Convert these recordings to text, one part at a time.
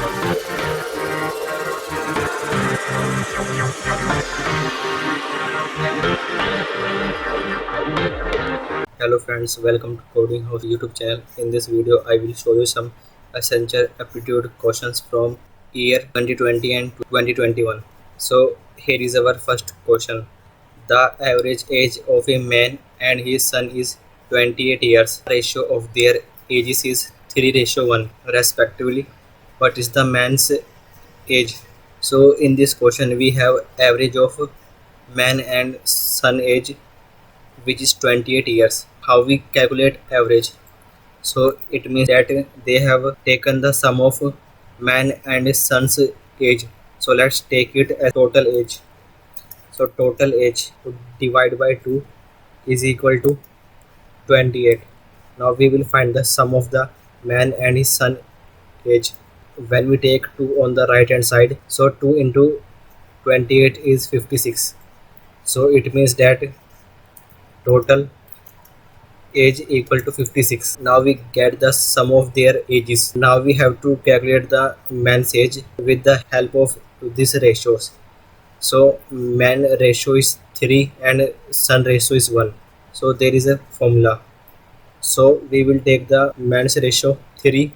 Hello friends, welcome to Coding House YouTube channel. In this video, I will show you some essential aptitude questions from year 2020 and 2021. So here is our first question. The average age of a man and his son is 28 years. Ratio of their ages is 3:1 respectively. What is the man's age? So in this question, we have average of man and son age, which is 28 years. How we calculate average? So it means that they have taken the sum of man and his son's age. So let's take it as total age. So total age divide by 2 is equal to 28. Now we will find the sum of the man and his son age. When we take 2 on the right hand side, so 2 into 28 is 56. So it means that total age equal to 56. Now we get the sum of their ages. Now we have to calculate the man's age with the help of these ratios. So man ratio is 3 and son ratio is 1. So there is a formula. So we will take the man's ratio 3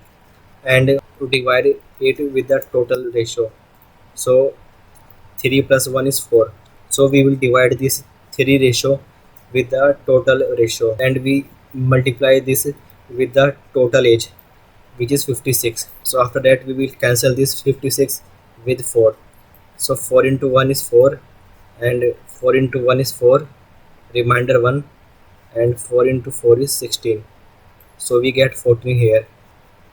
and divide it with the total ratio. So 3 plus 1 is 4. So we will divide this 3 ratio with the total ratio and we multiply this with the total age, which is 56. So after that we will cancel this 56 with 4. So 4 into 1 is 4 and 4 into 1 is 4, remainder 1, and 4 into 4 is 16. So we get 14 here,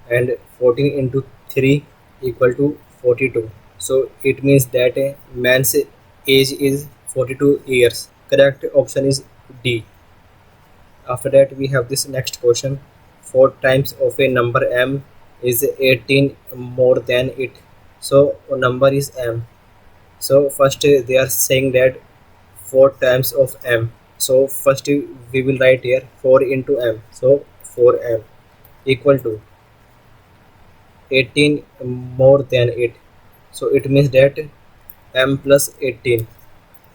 and 14 into 3 equal to 42. So it means that a man's age is 42 years. Correct option is D. After that we have this next question. 4 times of a number m is 18 more than it. So number is m. So first they are saying that 4 times of m. So first we will write here 4 into m. So 4m equal to 18 more than it. So it means that m plus 18.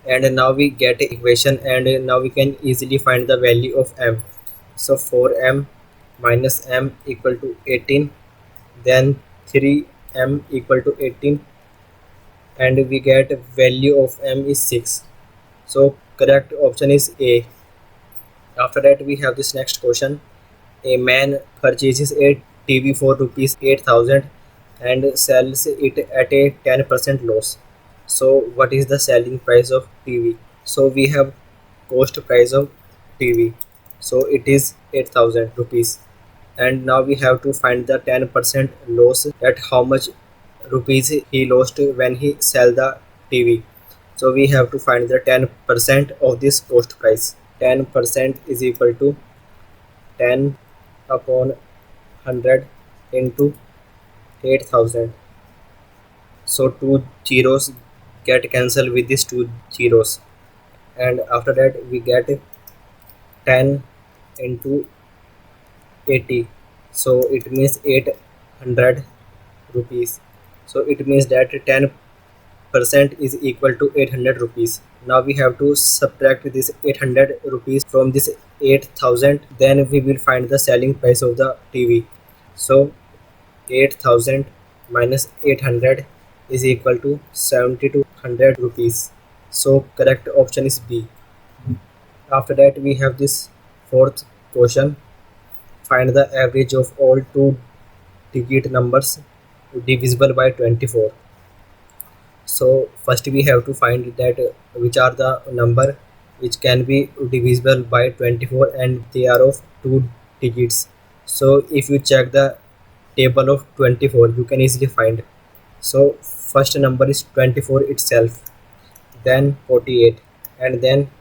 And now we get equation, and now we can easily find the value of m. So 4m minus m equal to 18, then 3m equal to 18, and we get value of m is 6. So correct option is A. After that we have this next question. A man purchases a TV for rupees 8,000 and sells it at a 10% loss. So what is the selling price of TV? So we have cost price of TV. So it is 8,000 rupees. And now we have to find the 10% loss, at how much rupees he lost when he sell the TV. So we have to find the 10% of this cost price. 10% is equal to 10 upon 100 into 8,000. So two zeros get cancelled with these two zeros, and after that we get 10 into 80. So it means 800 rupees. So it means that 10% is equal to 800 rupees. Now we have to subtract this 800 rupees from this 8,000, then we will find the selling price of the TV. So 8,000 minus 800 is equal to 7,200 rupees. So correct option is B. After that we have this fourth question. Find the average of all two digit numbers divisible by 24. So first we have to find that which are the number which can be divisible by 24 and they are of two digits. So if you check the table of 24, you can easily find. So first number is 24 itself, then 48, and then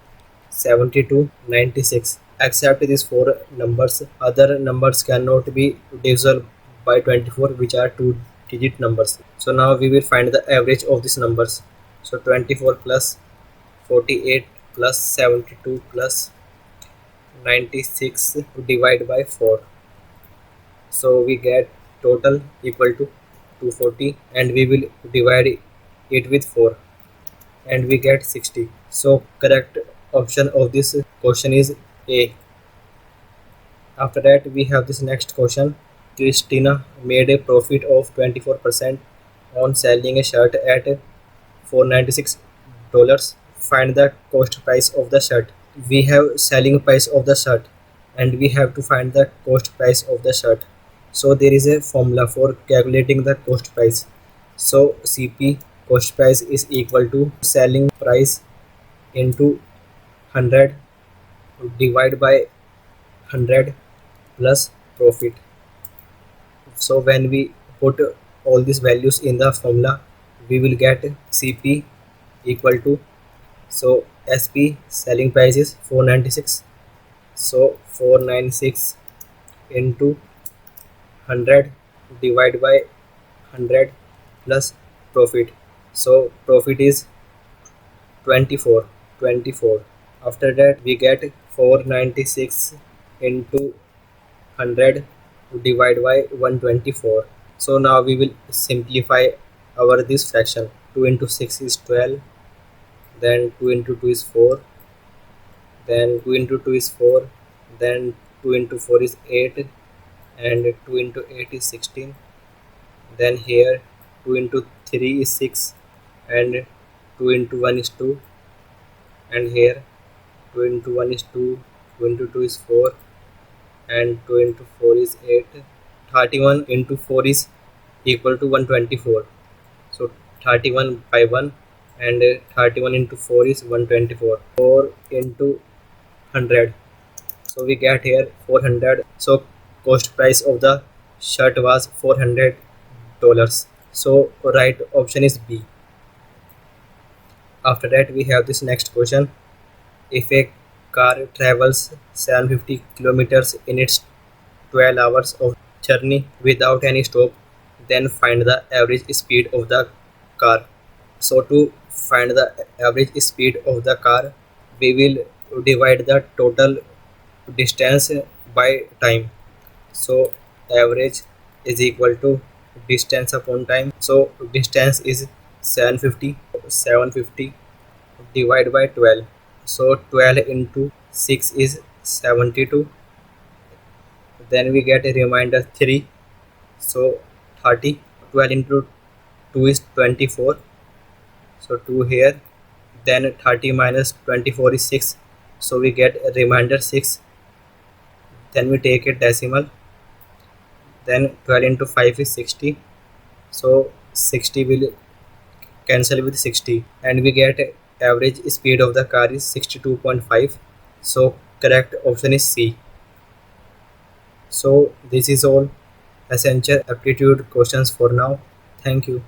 72, 96. Except these four numbers, other numbers cannot be divisible by 24, which are two digit numbers. So now we will find the average of these numbers. So 24 plus 48 plus 72 plus 96 divide by 4. So we get total equal to 240, and we will divide it with 4 and we get 60. So correct option of this question is A. After that we have this next question. Christina made a profit of 24% on selling a shirt at $496. Find the cost price of the shirt. We have selling price of the shirt and we have to find the cost price of the shirt. So there is a formula for calculating the cost price. So CP, cost price, is equal to selling price into 100 divided by 100 plus profit. So when we put all these values in the formula, we will get CP equal to, so SP, selling price is 496, so 496 into 100 divided by 100 plus profit. So profit is 24. After that we get 496 into 100 divided by 124. So now we will simplify our this fraction. 2 into 6 is 12, then 2 into 2 is 4, then 2 into 2 is 4, then 2 into 4 is 8, and 2 into 8 is 16. Then here 2 into 3 is 6, and 2 into 1 is 2, and here 2 into 1 is 2, 2 into 2 is 4, and 2 into 4 is 8. 31 into 4 is equal to 124. So 31 by 1, and 31 into 4 is 124. 4 into 100. So we get here 400. So cost price of the shirt was $400. So right option is B. After that we have this next question. If a car travels 750 kilometers in its 12 hours of journey without any stop, then find the average speed of the car. So to find the average speed of the car, we will divide the total distance by time. So average is equal to distance upon time. So distance is 750 divided by 12. So 12 into 6 is 72. Then we get a remainder 3, so 30. 12 into 2 is 24, so 2 here. Then 30 minus 24 is 6, so we get a remainder 6. Then we take a decimal. Then 12 into 5 is 60, so 60 will cancel with 60, and we get average speed of the car is 62.5. So correct option is C. So this is all essential aptitude questions for now. Thank you.